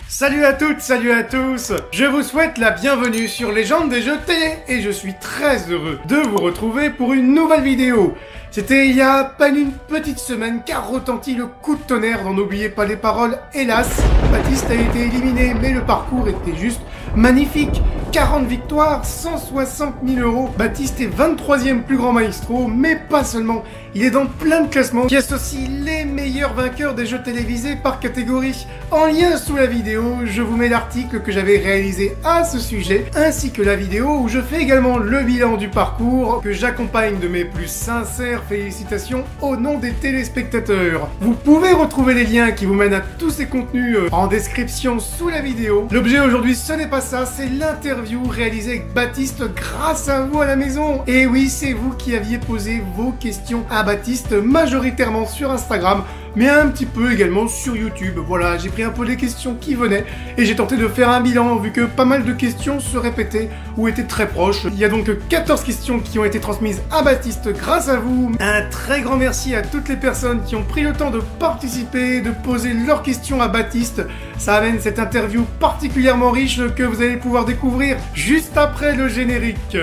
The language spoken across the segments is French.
Salut à toutes, salut à tous. Je vous souhaite la bienvenue sur Légende des jeux télé et je suis très heureux de vous retrouver pour une nouvelle vidéo. C'était il y a à peine une petite semaine qu'a retenti le coup de tonnerre dont n'oubliez pas les paroles, hélas. Baptiste a été éliminé mais le parcours était juste magnifique. 40 victoires, 160 000 euros. Baptiste est 23e plus grand maestro, mais pas seulement. Il est dans plein de classements qui associent les meilleurs vainqueurs des jeux télévisés par catégorie. En lien sous la vidéo, je vous mets l'article que j'avais réalisé à ce sujet, ainsi que la vidéo où je fais également le bilan du parcours, que j'accompagne de mes plus sincères félicitations au nom des téléspectateurs. Vous pouvez retrouver les liens qui vous mènent à tous ces contenus en description sous la vidéo. L'objet aujourd'hui, ce n'est pas ça, c'est l'interview réalisée avec Baptiste grâce à vous à la maison. Et oui, c'est vous qui aviez posé vos questions à Baptiste, majoritairement sur Instagram, mais un petit peu également sur YouTube. Voilà, j'ai pris un peu les questions qui venaient et j'ai tenté de faire un bilan vu que pas mal de questions se répétaient ou étaient très proches. Il y a donc 14 questions qui ont été transmises à Baptiste grâce à vous. Un très grand merci à toutes les personnes qui ont pris le temps de participer, de poser leurs questions à Baptiste. Ça amène cette interview particulièrement riche que vous allez pouvoir découvrir juste après le générique.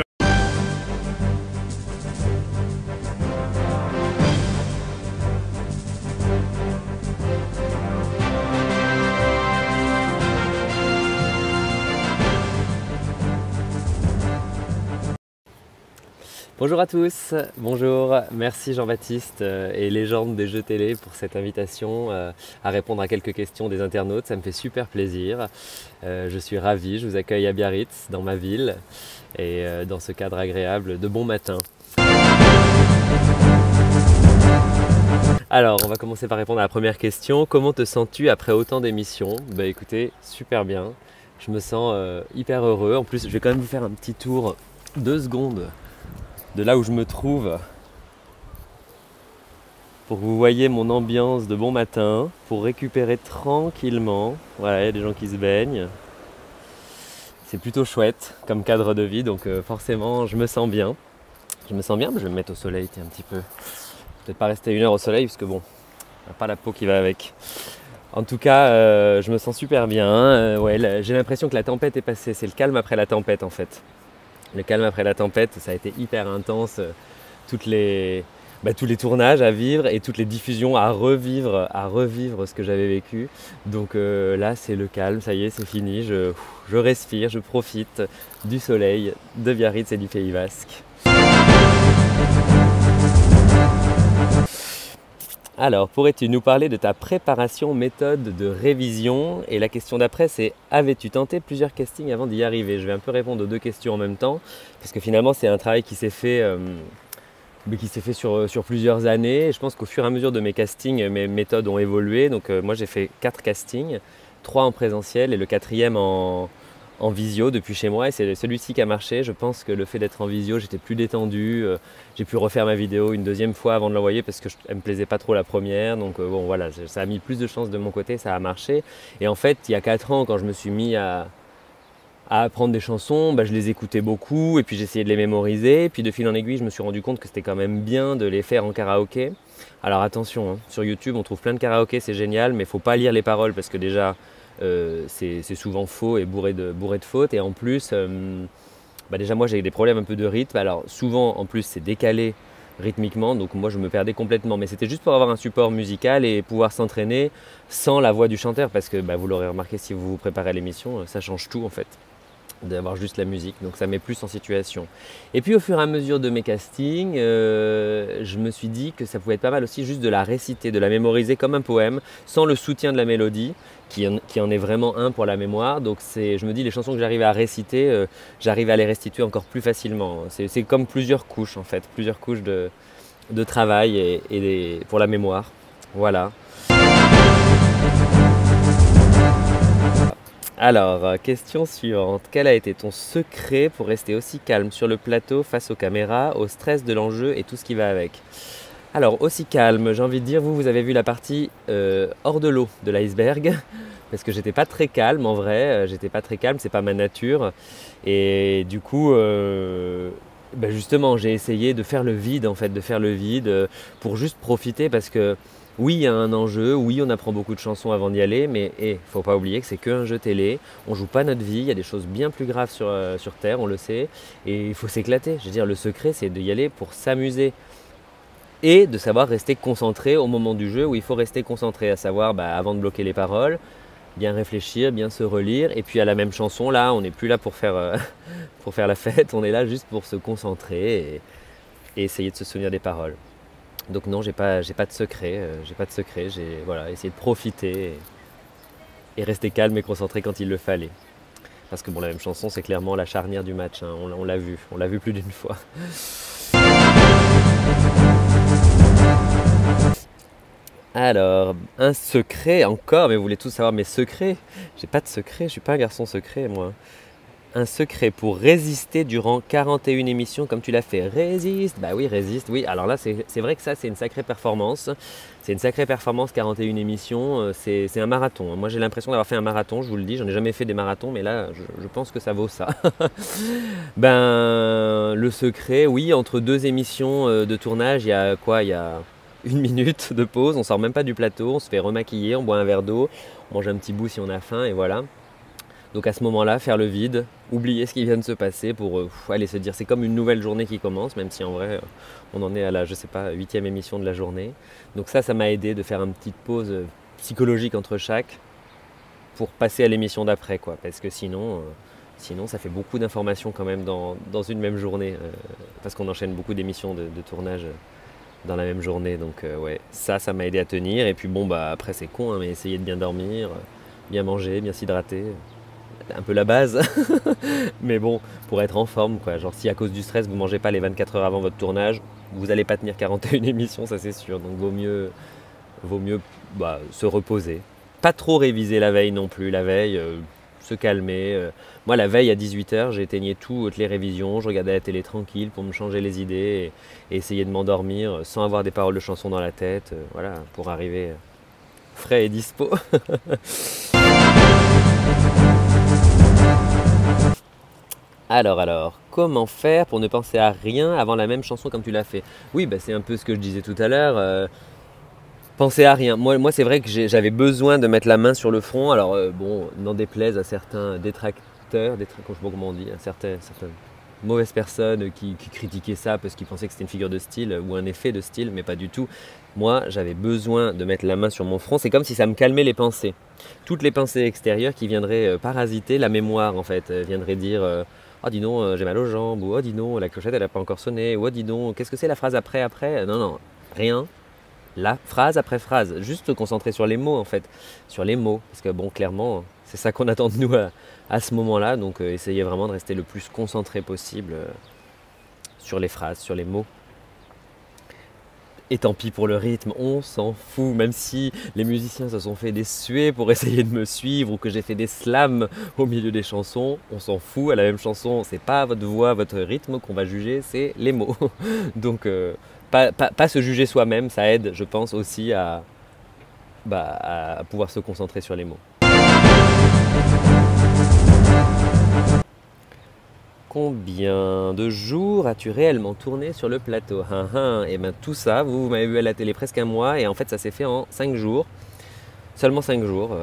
Bonjour à tous, bonjour, merci Jean-Baptiste et Légende des jeux télé pour cette invitation à répondre à quelques questions des internautes, ça me fait super plaisir. Je suis ravi, je vous accueille à Biarritz, dans ma ville, et dans ce cadre agréable de bon matin. Alors, on va commencer par répondre à la première question. Comment te sens-tu après autant d'émissions? Bah écoutez, super bien, je me sens hyper heureux. En plus, je vais quand même vous faire un petit tour, 2 secondes, de là où je me trouve pour que vous voyez mon ambiance de bon matin, pour récupérer tranquillement. Voilà, il y a des gens qui se baignent. C'est plutôt chouette comme cadre de vie, donc forcément je me sens bien. Je me sens bien, mais je vais me mettre au soleil un petit peu. Peut-être pas rester 1 heure au soleil parce que bon, on n'a pas la peau qui va avec. En tout cas, je me sens super bien. Ouais, j'ai l'impression que la tempête est passée, c'est le calme après la tempête en fait. Le calme après la tempête, ça a été hyper intense, tous les tournages à vivre et toutes les diffusions à revivre ce que j'avais vécu. Donc là, c'est le calme, ça y est, c'est fini, je respire, je profite du soleil, de Biarritz et du Pays Basque. Alors, pourrais-tu nous parler de ta préparation, méthode de révision? Et la question d'après, c'est avais-tu tenté plusieurs castings avant d'y arriver? Je vais un peu répondre aux 2 questions en même temps, parce que finalement, c'est un travail qui s'est fait, sur plusieurs années. Et je pense qu'au fur et à mesure de mes castings, mes méthodes ont évolué. Donc moi, j'ai fait 4 castings, 3 en présentiel et le 4e en visio depuis chez moi, et c'est celui-ci qui a marché. Je pense que le fait d'être en visio, j'étais plus détendu, j'ai pu refaire ma vidéo une 2e fois avant de l'envoyer parce qu'elle me plaisait pas trop la première, donc bon voilà, ça a mis plus de chance de mon côté, ça a marché. Et en fait, il y a 4 ans, quand je me suis mis à apprendre des chansons, je les écoutais beaucoup et puis j'essayais de les mémoriser, et puis de fil en aiguille, je me suis rendu compte que c'était quand même bien de les faire en karaoké. Alors attention, hein, sur YouTube, on trouve plein de karaoké, c'est génial, mais il ne faut pas lire les paroles parce que déjà, c'est souvent faux et bourré de fautes, et en plus déjà moi j'ai des problèmes un peu de rythme, alors souvent en plus c'est décalé rythmiquement, donc moi je me perdais complètement, mais c'était juste pour avoir un support musical et pouvoir s'entraîner sans la voix du chanteur, parce que vous l'aurez remarqué si vous vous préparez à l'émission, ça change tout en fait d'avoir juste la musique, donc ça met plus en situation. Et puis au fur et à mesure de mes castings, je me suis dit que ça pouvait être pas mal aussi juste de la réciter, de la mémoriser comme un poème, sans le soutien de la mélodie, qui en est vraiment un pour la mémoire. Donc je me dis, les chansons que j'arrive à réciter, j'arrive à les restituer encore plus facilement. C'est comme plusieurs couches en fait, plusieurs couches de travail pour la mémoire. Voilà. Alors, question suivante. Quel a été ton secret pour rester aussi calme sur le plateau face aux caméras, au stress de l'enjeu et tout ce qui va avec? Alors, aussi calme, j'ai envie de dire, vous avez vu la partie hors de l'eau de l'iceberg, parce que j'étais pas très calme en vrai, j'étais pas très calme, c'est pas ma nature. Et du coup, justement, j'ai essayé de faire le vide en fait, pour juste profiter, parce que Oui, il y a un enjeu, oui, on apprend beaucoup de chansons avant d'y aller, mais faut pas oublier que c'est qu'un jeu télé, on joue pas notre vie, il y a des choses bien plus graves sur Terre, on le sait, et il faut s'éclater. Je veux dire, le secret, c'est d'y aller pour s'amuser et de savoir rester concentré au moment du jeu où il faut rester concentré, à savoir, avant de bloquer les paroles, bien réfléchir, bien se relire, et puis à la même chanson, là, on n'est plus là pour faire, pour faire la fête, on est là juste pour se concentrer et essayer de se souvenir des paroles. Donc non, j'ai pas de secret, j'ai voilà, essayé de profiter et rester calme et concentré quand il le fallait. Parce que bon, la même chanson, c'est clairement la charnière du match, hein, on l'a vu plus d'une fois. Alors, un secret encore, mais vous voulez tous savoir mes secrets? J'ai pas de secret, je suis pas un garçon secret moi. Un secret pour résister durant 41 émissions comme tu l'as fait. Résiste, bah oui, résiste, oui. Alors là, c'est vrai que ça, c'est une sacrée performance. C'est une sacrée performance, 41 émissions, c'est un marathon. Moi, j'ai l'impression d'avoir fait un marathon, je vous le dis. J'en ai jamais fait des marathons, mais là, je pense que ça vaut ça. Le secret, oui, entre deux émissions de tournage, il y a quoi? Il y a 1 minute de pause, on sort même pas du plateau, on se fait remaquiller, on boit un verre d'eau, on mange un petit bout si on a faim, et voilà. Donc à ce moment-là, faire le vide, oublier ce qui vient de se passer pour aller se dire c'est comme une nouvelle journée qui commence, même si en vrai on en est à la, je sais pas, 8e émission de la journée. Donc ça m'a aidé de faire une petite pause psychologique entre chaque pour passer à l'émission d'après, quoi. Parce que sinon ça fait beaucoup d'informations quand même dans une même journée, parce qu'on enchaîne beaucoup d'émissions de tournage dans la même journée. Donc ouais, ça m'a aidé à tenir. Et puis bon, après c'est con, hein, mais essayer de bien dormir, bien manger, bien s'hydrater. Un peu la base, mais bon, pour être en forme, quoi. Genre si à cause du stress vous mangez pas les 24 heures avant votre tournage, vous n'allez pas tenir 41 émissions, ça c'est sûr. Donc vaut mieux se reposer. Pas trop réviser la veille non plus, la veille, se calmer. Moi la veille à 18 h, j'éteignais toutes les révisions, je regardais la télé tranquille pour me changer les idées et essayer de m'endormir sans avoir des paroles de chansons dans la tête, voilà, pour arriver frais et dispo. Alors, comment faire pour ne penser à rien avant la même chanson comme tu l'as fait? Oui, c'est un peu ce que je disais tout à l'heure. Penser à rien. Moi c'est vrai que j'avais besoin de mettre la main sur le front. Alors, n'en déplaise à certains détracteurs, je sais pas comment on dit, à certaines mauvaises personnes qui critiquaient ça parce qu'ils pensaient que c'était une figure de style ou un effet de style, mais pas du tout. Moi, j'avais besoin de mettre la main sur mon front. C'est comme si ça me calmait les pensées. Toutes les pensées extérieures qui viendraient parasiter la mémoire, en fait, viendraient dire oh dis donc, j'ai mal aux jambes, ou oh dis donc, la clochette elle n'a pas encore sonné, ou oh dis donc, qu'est-ce que c'est la phrase après? Non, rien. La phrase après phrase, juste se concentrer sur les mots en fait, sur les mots, parce que bon, clairement, c'est ça qu'on attend de nous à ce moment-là, donc essayez vraiment de rester le plus concentré possible sur les phrases, sur les mots. Et tant pis pour le rythme, on s'en fout, même si les musiciens se sont fait des suées pour essayer de me suivre ou que j'ai fait des slams au milieu des chansons, on s'en fout, à la même chanson, c'est pas votre voix, votre rythme qu'on va juger, c'est les mots. Donc pas se juger soi-même, ça aide, je pense, aussi à pouvoir se concentrer sur les mots. Combien de jours as-tu réellement tourné sur le plateau? Et bien tout ça, vous m'avez vu à la télé presque un mois et en fait ça s'est fait en 5 jours. Seulement 5 jours,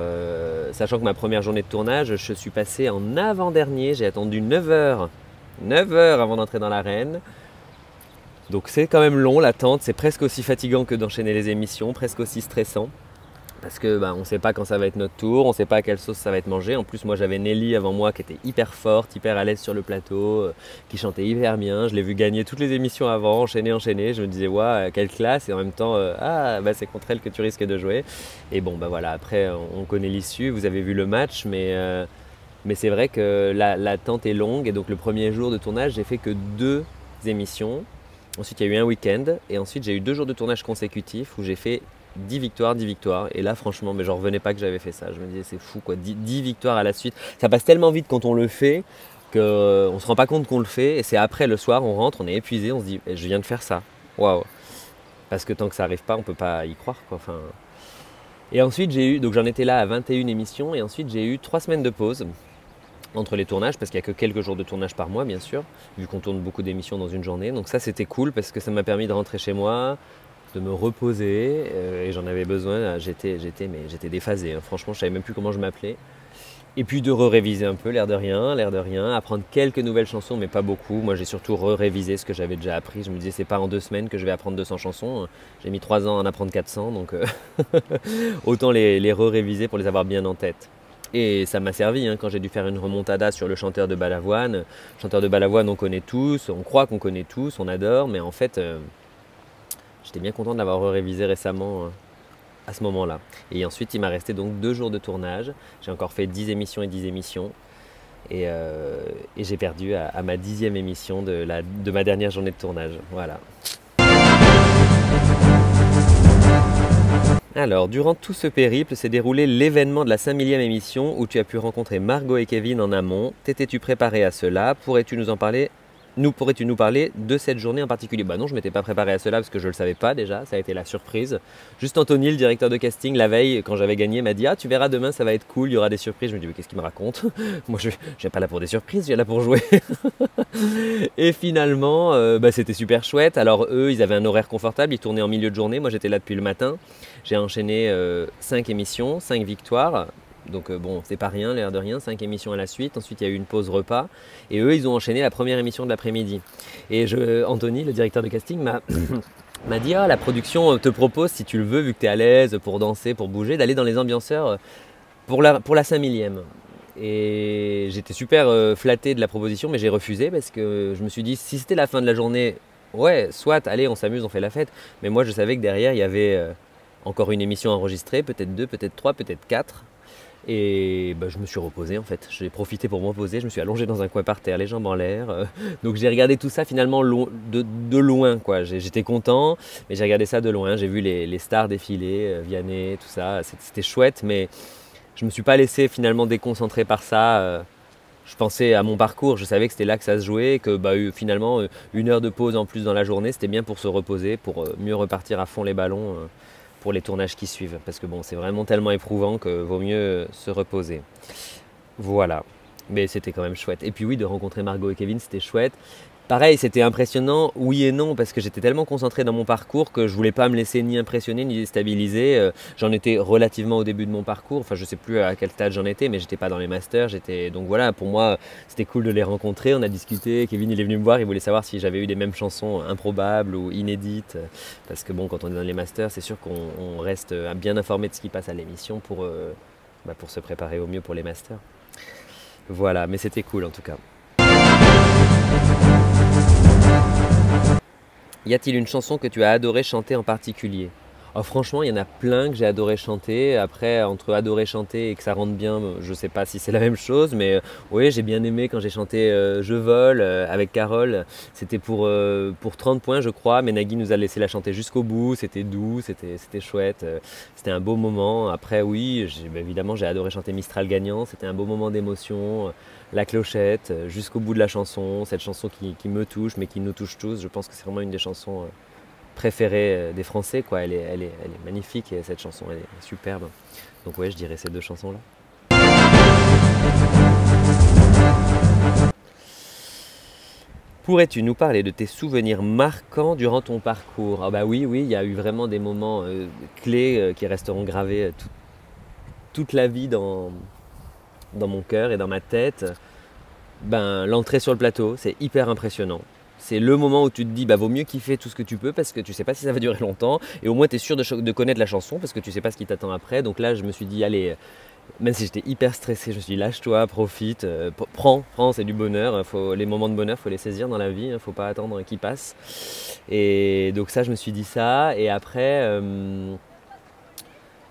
sachant que ma première journée de tournage, je suis passé en avant-dernier, j'ai attendu 9 heures. 9 heures avant d'entrer dans l'arène. Donc c'est quand même long l'attente, c'est presque aussi fatigant que d'enchaîner les émissions, presque aussi stressant. Parce que on ne sait pas quand ça va être notre tour, on ne sait pas à quelle sauce ça va être mangé. En plus, moi j'avais Nelly avant moi qui était hyper forte, hyper à l'aise sur le plateau, qui chantait hyper bien. Je l'ai vu gagner toutes les émissions avant, enchaîner. Je me disais, waouh, quelle classe. Et en même temps, c'est contre elle que tu risques de jouer. Et bon, voilà, après, on connaît l'issue. Vous avez vu le match, mais c'est vrai que l'attente est longue. Et donc, le premier jour de tournage, j'ai fait que 2 émissions. Ensuite, il y a eu un week-end. Et ensuite, j'ai eu 2 jours de tournage consécutifs où j'ai fait 10 victoires. Et là, franchement, j'en revenais pas que j'avais fait ça. Je me disais, c'est fou, quoi. 10 victoires à la suite. Ça passe tellement vite quand on le fait qu'on ne se rend pas compte qu'on le fait. Et c'est après, le soir, on rentre, on est épuisé, on se dit, je viens de faire ça. Waouh. Parce que tant que ça n'arrive pas, on ne peut pas y croire, quoi. Et ensuite, donc j'en étais là à 21 émissions. Et ensuite, j'ai eu 3 semaines de pause entre les tournages, parce qu'il n'y a que quelques jours de tournage par mois, bien sûr, vu qu'on tourne beaucoup d'émissions dans une journée. Donc ça, c'était cool parce que ça m'a permis de rentrer chez moi, me reposer et j'en avais besoin. J'étais déphasé, hein. Franchement, je savais même plus comment je m'appelais. Et puis de réviser un peu, l'air de rien, apprendre quelques nouvelles chansons, mais pas beaucoup. Moi, j'ai surtout révisé ce que j'avais déjà appris. Je me disais, c'est pas en 2 semaines que je vais apprendre 200 chansons. J'ai mis 3 ans à en apprendre 400, donc autant les réviser pour les avoir bien en tête. Et ça m'a servi, hein, quand j'ai dû faire une remontada sur le chanteur de Balavoine. Le chanteur de Balavoine, on connaît tous, on croit qu'on connaît tous, on adore, mais en fait, j'étais bien content de l'avoir révisé récemment. À ce moment-là. Et ensuite, il m'a resté donc 2 jours de tournage. J'ai encore fait 10 émissions et 10 émissions. Et j'ai perdu à ma 10e émission de ma dernière journée de tournage. Voilà. Alors, durant tout ce périple, s'est déroulé l'événement de la 5000e émission où tu as pu rencontrer Margot et Kevin en amont. T'étais-tu préparé à cela? Pourrais-tu nous parler de cette journée en particulier? Bah non, je ne m'étais pas préparé à cela parce que je ne le savais pas déjà, ça a été la surprise. Juste Anthony, le directeur de casting, la veille, quand j'avais gagné, m'a dit « Ah, tu verras demain, ça va être cool, il y aura des surprises. » Je me dis « Mais qu'est-ce qu'il me raconte? Moi, je ne viens pas là pour des surprises, je viens là pour jouer. » Et finalement, c'était super chouette. Alors eux, ils avaient un horaire confortable, ils tournaient en milieu de journée. Moi, j'étais là depuis le matin. J'ai enchaîné 5 émissions, 5 victoires. Donc bon, c'est pas rien, l'air de rien, 5 émissions à la suite. Ensuite, il y a eu une pause repas. Et eux, ils ont enchaîné la première émission de l'après-midi. Et Anthony, le directeur de casting, m'a dit « Ah, la production te propose, si tu le veux, vu que tu es à l'aise pour danser, pour bouger, d'aller dans les ambianceurs pour la 5000e. » Et j'étais super flatté de la proposition, mais j'ai refusé parce que je me suis dit, si c'était la fin de la journée, ouais, soit, allez, on s'amuse, on fait la fête. Mais moi, je savais que derrière, il y avait encore une émission enregistrée, peut-être 2, peut-être 3, peut-être 4. Et je me suis reposé en fait, j'ai profité pour me reposer, je me suis allongé dans un coin par terre, les jambes en l'air. Donc j'ai regardé tout ça finalement de loin, quoi. J'étais content, mais j'ai regardé ça de loin. J'ai vu les stars défiler, Vianney, tout ça, c'était chouette, mais je ne me suis pas laissé finalement déconcentrer par ça. Je pensais à mon parcours, je savais que c'était là que ça se jouait, que finalement 1 heure de pause en plus dans la journée, c'était bien pour se reposer, pour mieux repartir à fond les ballons. Pour les tournages qui suivent, parce que bon, c'est vraiment tellement éprouvant que vaut mieux se reposer. Voilà, mais c'était quand même chouette. Et puis oui, de rencontrer Margot et Kevin, c'était chouette. Pareil, c'était impressionnant, oui et non, parce que j'étais tellement concentré dans mon parcours que je voulais pas me laisser ni impressionner ni déstabiliser. J'en étais relativement au début de mon parcours, enfin je sais plus à quel stade j'en étais, mais j'étais pas dans les masters. Donc voilà, pour moi, c'était cool de les rencontrer, on a discuté, Kevin il est venu me voir, il voulait savoir si j'avais eu les mêmes chansons improbables ou inédites. Parce que bon, quand on est dans les masters, c'est sûr qu'on reste bien informé de ce qui passe à l'émission pour se préparer au mieux pour les masters. Voilà, mais c'était cool en tout cas. Y a-t-il une chanson que tu as adoré chanter en particulier? Oh, franchement, il y en a plein que j'ai adoré chanter. Après, entre adorer chanter et que ça rentre bien, je ne sais pas si c'est la même chose. Mais oui, j'ai bien aimé quand j'ai chanté Je vole avec Carole. C'était pour 30 points, je crois. Mais Nagui nous a laissé la chanter jusqu'au bout. C'était doux, c'était chouette. C'était un beau moment. Après, oui, évidemment, j'ai adoré chanter Mistral gagnant. C'était un beau moment d'émotion. La clochette, jusqu'au bout de la chanson. Cette chanson qui me touche, mais qui nous touche tous. Je pense que c'est vraiment une des chansons préférée des Français, quoi. Elle est magnifique, et cette chanson, elle est superbe. Donc ouais, je dirais ces 2 chansons-là. Pourrais-tu nous parler de tes souvenirs marquants durant ton parcours? Ah bah oui, il y a eu vraiment des moments clés qui resteront gravés toute la vie dans mon cœur et dans ma tête. L'entrée sur le plateau, c'est hyper impressionnant. C'est le moment où tu te dis, vaut mieux kiffer tout ce que tu peux parce que tu sais pas si ça va durer longtemps. Et au moins, tu es sûr de connaître la chanson parce que tu sais pas ce qui t'attend après. Donc là, je me suis dit, allez, même si j'étais hyper stressé, je me suis dit, lâche-toi, profite, prends, c'est du bonheur. Les moments de bonheur, il faut les saisir dans la vie, il ne faut pas attendre qu'ils passent. Et donc ça, je me suis dit ça. Et après...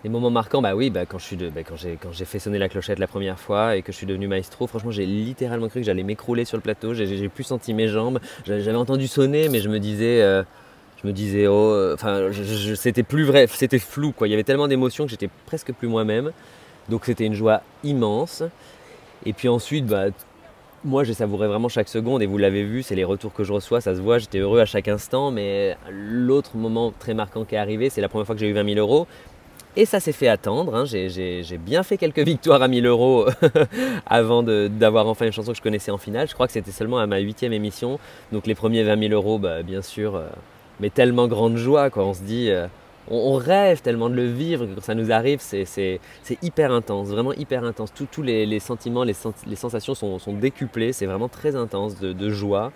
les moments marquants, quand j'ai fait sonner la clochette la première fois et que je suis devenu maestro, franchement j'ai littéralement cru que j'allais m'écrouler sur le plateau, j'ai plus senti mes jambes, j'avais entendu sonner mais je me disais c'était plus vrai, c'était flou quoi, il y avait tellement d'émotions que j'étais presque plus moi-même, donc c'était une joie immense. Et puis ensuite, moi j'ai savouré vraiment chaque seconde et vous l'avez vu, c'est les retours que je reçois, ça se voit, j'étais heureux à chaque instant, mais l'autre moment très marquant qui est arrivé, c'est la première fois que j'ai eu 20 000 €. Et ça s'est fait attendre, hein. J'ai bien fait quelques victoires à 1 000 € avant d'avoir enfin une chanson que je connaissais en finale. Je crois que c'était seulement à ma 8e émission. Donc les premiers 20 000 €, bien sûr, mais tellement grande joie, quoi. On se dit, on rêve tellement de le vivre que quand ça nous arrive, c'est hyper intense, vraiment hyper intense. Tous les sentiments, les sensations sont décuplés, c'est vraiment très intense de joie.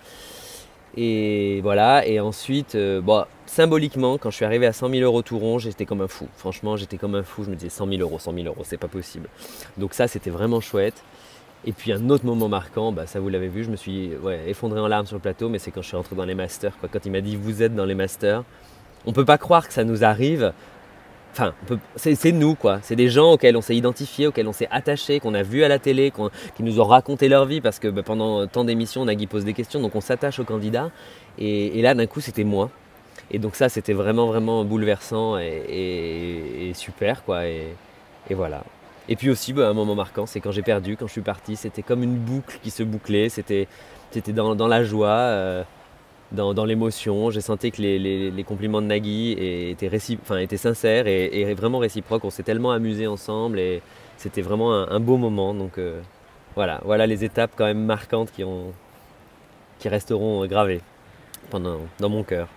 Et voilà, et ensuite, bon, symboliquement, quand je suis arrivé à 100 000 € tout rond, j'étais comme un fou. Franchement, j'étais comme un fou, je me disais 100 000 €, 100 000 €, c'est pas possible. Donc ça, c'était vraiment chouette. Et puis un autre moment marquant, bah, ça vous l'avez vu, je me suis effondré en larmes sur le plateau, mais c'est quand je suis rentré dans les masters, quoi. Quand il m'a dit vous êtes dans les masters, on peut pas croire que ça nous arrive. Enfin, c'est nous, quoi. C'est des gens auxquels on s'est identifié, auxquels on s'est attaché, qu'on a vu à la télé, qui nous ont raconté leur vie, parce que bah, pendant tant d'émissions, Nagui pose des questions, donc on s'attache aux candidats. Et là, d'un coup, c'était moi. Et donc ça, c'était vraiment, vraiment bouleversant et super, quoi. Et voilà. Et puis aussi, bah, un moment marquant, c'est quand j'ai perdu, quand je suis parti. C'était comme une boucle qui se bouclait. C'était dans la joie. Dans l'émotion, j'ai senti que les compliments de Nagui étaient sincères et vraiment réciproques. On s'est tellement amusés ensemble et c'était vraiment un beau moment. Donc voilà les étapes quand même marquantes qui resteront gravées dans mon cœur.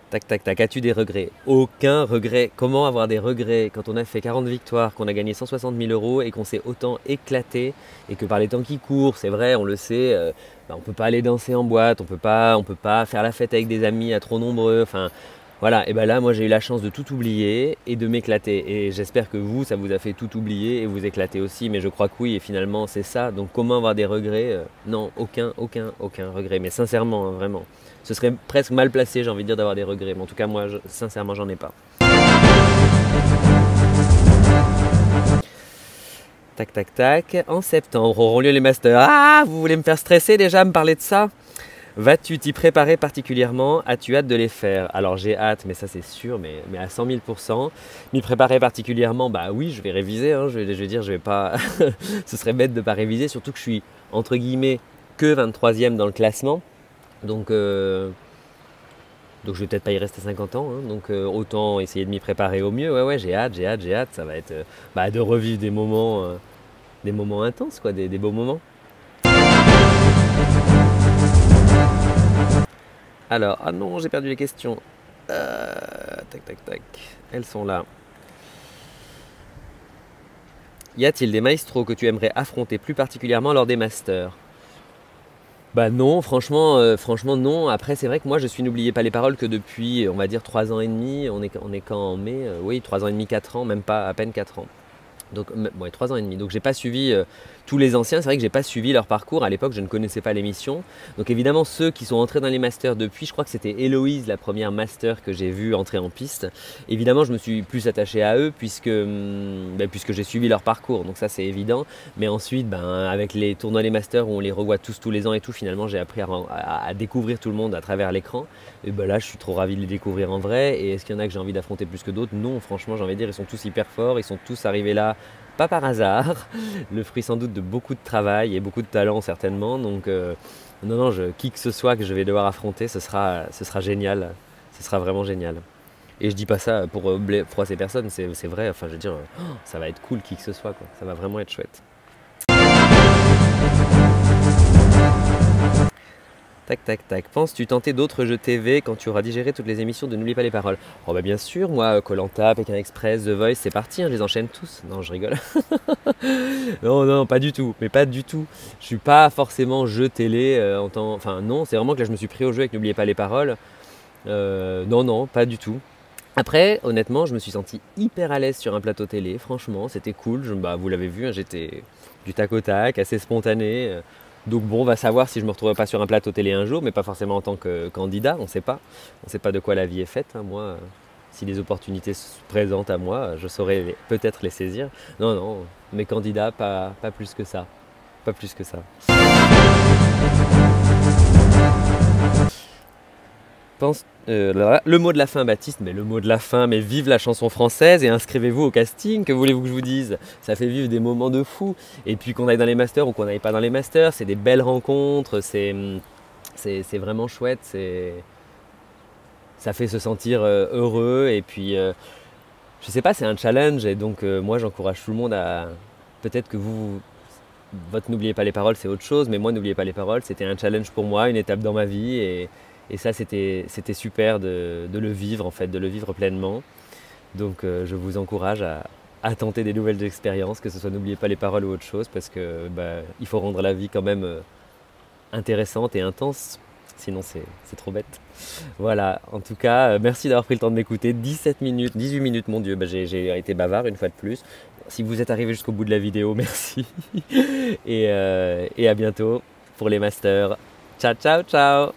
Tac, tac, tac. As-tu des regrets? Aucun regret. Comment avoir des regrets quand on a fait 40 victoires, qu'on a gagné 160 000 € et qu'on s'est autant éclaté et que par les temps qui courent, c'est vrai, on le sait, on ne peut pas aller danser en boîte, on peut pas faire la fête avec des amis à trop nombreux. Enfin, voilà. Et ben là, moi, j'ai eu la chance de tout oublier et de m'éclater. Et j'espère que vous, ça vous a fait tout oublier et vous éclater aussi. Mais je crois que oui. Et finalement, c'est ça. Donc, comment avoir des regrets? Non, aucun regret. Mais sincèrement, hein, vraiment. Ce serait presque mal placé, j'ai envie de dire, d'avoir des regrets. Mais en tout cas, moi, sincèrement, j'en ai pas. Tac, tac, tac. En septembre auront lieu les masters. Ah, vous voulez me faire stresser déjà à me parler de ça? Vas-tu t'y préparer particulièrement? As-tu hâte de les faire? Alors j'ai hâte, mais ça c'est sûr, mais à 100 000 %. M'y préparer particulièrement? Bah oui, je vais réviser. Hein, je vais dire, je vais pas. Ce serait bête de ne pas réviser, surtout que je suis entre guillemets que 23e dans le classement. Donc je vais peut-être pas y rester 50 ans, hein, donc autant essayer de m'y préparer au mieux. Ouais, j'ai hâte. Ça va être de revivre des moments intenses, quoi, des beaux moments. Alors, ah non, j'ai perdu les questions. Tac, tac, tac. Elles sont là. Y a-t-il des maestros que tu aimerais affronter plus particulièrement lors des masters? Bah non, franchement non. Après c'est vrai que moi je suis N'oubliez pas les paroles que depuis on va dire 3 ans et demi, on est quand en mai, oui 3 ans et demi, 4 ans, même pas à peine 4 ans. Donc, 3 ans et demi. Donc, j'ai pas suivi tous les anciens. C'est vrai que j'ai pas suivi leur parcours. À l'époque, je ne connaissais pas l'émission. Donc, évidemment, ceux qui sont entrés dans les masters depuis, je crois que c'était Héloïse, la première master que j'ai vue entrer en piste. Évidemment, je me suis plus attaché à eux puisque j'ai suivi leur parcours. Donc, ça, c'est évident. Mais ensuite, avec les tournois des masters où on les revoit tous les ans et tout, finalement, j'ai appris à découvrir tout le monde à travers l'écran. Et là, je suis trop ravi de les découvrir en vrai. Et est-ce qu'il y en a que j'ai envie d'affronter plus que d'autres? Non, franchement, j'ai envie de dire, ils sont tous hyper forts. Ils sont tous arrivés là. Pas par hasard, le fruit sans doute de beaucoup de travail et beaucoup de talent certainement. Donc non, qui que ce soit que je vais devoir affronter, ce sera génial. Ce sera vraiment génial. Et je dis pas ça pour froisser personne, c'est vrai. Enfin, je veux dire, ça va être cool qui que ce soit, quoi. Ça va vraiment être chouette. Tac, tac, tac. Penses-tu tenter d'autres jeux TV quand tu auras digéré toutes les émissions de N'oublie pas les paroles? Oh bah bien sûr, moi, koh Pékin Express, The Voice, c'est parti, hein, je les enchaîne tous. Non, je rigole. Non, pas du tout, mais pas du tout. Je suis pas forcément jeu télé Enfin non, c'est vraiment que là je me suis pris au jeu avec N'oublie pas les paroles. Non, pas du tout. Après, honnêtement, je me suis senti hyper à l'aise sur un plateau télé, franchement, c'était cool. Vous l'avez vu, hein, j'étais du tac au tac, assez spontané. Donc bon, on va savoir si je me retrouverai pas sur un plateau télé un jour, mais pas forcément en tant que candidat, on ne sait pas. On ne sait pas de quoi la vie est faite. Hein. Moi, si les opportunités se présentent à moi, je saurais peut-être les saisir. Non, mes candidats, pas plus que ça. Pas plus que ça. Le mot de la fin, Baptiste, mais le mot de la fin, mais vive la chanson française et inscrivez-vous au casting, que voulez-vous que je vous dise? Ça fait vivre des moments de fou. Et puis qu'on aille dans les masters ou qu'on n'aille pas dans les masters, c'est des belles rencontres, c'est vraiment chouette, ça fait se sentir heureux. Et puis, je sais pas, c'est un challenge et donc moi j'encourage tout le monde à, peut-être que vous votre N'oubliez pas les paroles, c'est autre chose, mais moi, N'oubliez pas les paroles, c'était un challenge pour moi, une étape dans ma vie, et ça, c'était super de le vivre, en fait, de le vivre pleinement. Donc, je vous encourage à tenter des nouvelles expériences, que ce soit N'oubliez pas les paroles ou autre chose, parce que il faut rendre la vie quand même intéressante et intense, sinon c'est trop bête. Voilà, en tout cas, merci d'avoir pris le temps de m'écouter. 17 minutes, 18 minutes, mon Dieu, j'ai été bavard une fois de plus. Si vous êtes arrivé jusqu'au bout de la vidéo, merci. Et à bientôt pour les masters. Ciao, ciao, ciao.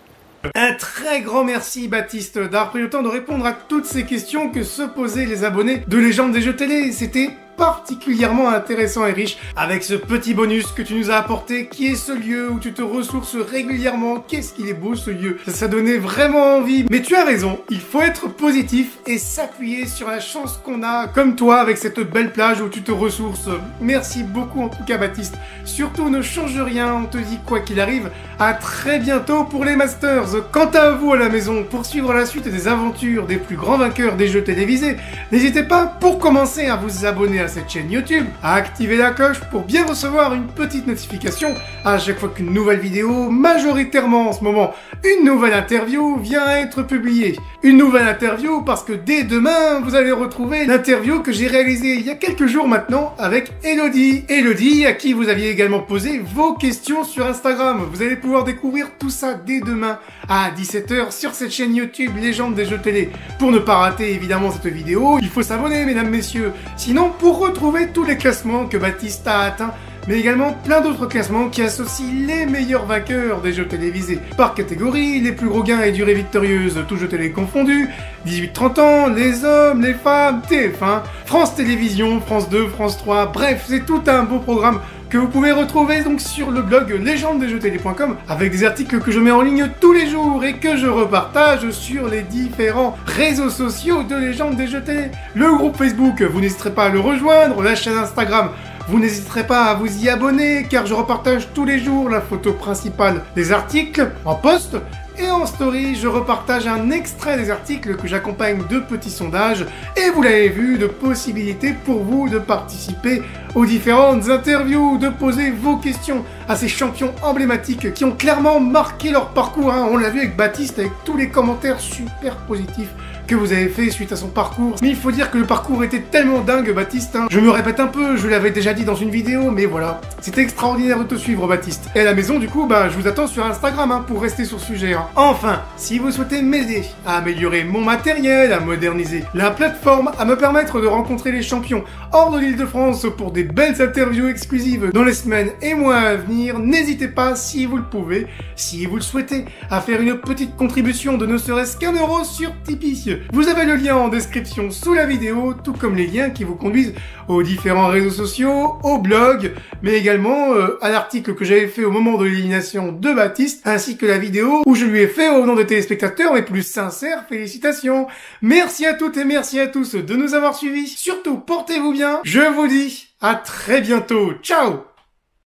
Un très grand merci Baptiste d'avoir pris le temps de répondre à toutes ces questions que se posaient les abonnés de Légende des jeux télé. C'était particulièrement intéressant et riche avec ce petit bonus que tu nous as apporté qui est ce lieu où tu te ressources régulièrement. Qu'est-ce qu'il est beau ce lieu, ça donnait vraiment envie. Mais tu as raison, il faut être positif et s'appuyer sur la chance qu'on a comme toi avec cette belle plage où tu te ressources. Merci beaucoup en tout cas Baptiste. Surtout ne change rien, on te dit quoi qu'il arrive, à très bientôt pour les Masters. Quant à vous à la maison, pour suivre la suite des aventures des plus grands vainqueurs des jeux télévisés, n'hésitez pas pour commencer à vous abonner à cette chaîne YouTube, à activer la cloche pour bien recevoir une petite notification à chaque fois qu'une nouvelle vidéo, majoritairement en ce moment, une nouvelle interview vient être publiée. Une nouvelle interview parce que dès demain, vous allez retrouver l'interview que j'ai réalisée il y a quelques jours maintenant avec Elodie. Elodie à qui vous aviez également posé vos questions sur Instagram. Vous allez pouvoir découvrir tout ça dès demain à 17 h sur cette chaîne YouTube Légende des jeux télé. Pour ne pas rater évidemment cette vidéo, il faut s'abonner mesdames, messieurs. Sinon, pour retrouver tous les classements que Baptiste a atteints, mais également plein d'autres classements qui associent les meilleurs vainqueurs des jeux télévisés par catégorie, les plus gros gains et durées victorieuses, tous jeux télé confondus, 18-30 ans, les hommes, les femmes, TF1, France Télévisions, France 2, France 3, bref, c'est tout un beau programme que vous pouvez retrouver donc sur le blog legendesjeuxtélé.com avec des articles que je mets en ligne tous les jours et que je repartage sur les différents réseaux sociaux de Légende des jeux télé. Le groupe Facebook, vous n'hésiterez pas à le rejoindre, la chaîne Instagram, vous n'hésiterez pas à vous y abonner car je repartage tous les jours la photo principale des articles en post. Et en story, je repartage un extrait des articles que j'accompagne de petits sondages. Et vous l'avez vu, de possibilités pour vous de participer aux différentes interviews, de poser vos questions à ces champions emblématiques qui ont clairement marqué leur parcours. On l'a vu avec Baptiste, avec tous les commentaires super positifs que vous avez fait suite à son parcours. Mais il faut dire que le parcours était tellement dingue, Baptiste. Je me répète un peu, je l'avais déjà dit dans une vidéo, mais voilà. C'était extraordinaire de te suivre, Baptiste. Et à la maison, du coup, je vous attends sur Instagram pour rester sur ce sujet. Enfin, si vous souhaitez m'aider à améliorer mon matériel, à moderniser la plateforme, à me permettre de rencontrer les champions hors de l'Île-de-France pour des belles interviews exclusives dans les semaines et mois à venir, n'hésitez pas, si vous le pouvez, si vous le souhaitez, à faire une petite contribution de ne serait-ce qu'1 € sur Tipeee. Vous avez le lien en description sous la vidéo, tout comme les liens qui vous conduisent aux différents réseaux sociaux, au blog, mais également à l'article que j'avais fait au moment de l'élimination de Baptiste, ainsi que la vidéo où je lui ai fait au nom des téléspectateurs mes plus sincères félicitations. Merci à toutes et merci à tous de nous avoir suivis. Surtout, portez-vous bien. Je vous dis à très bientôt. Ciao!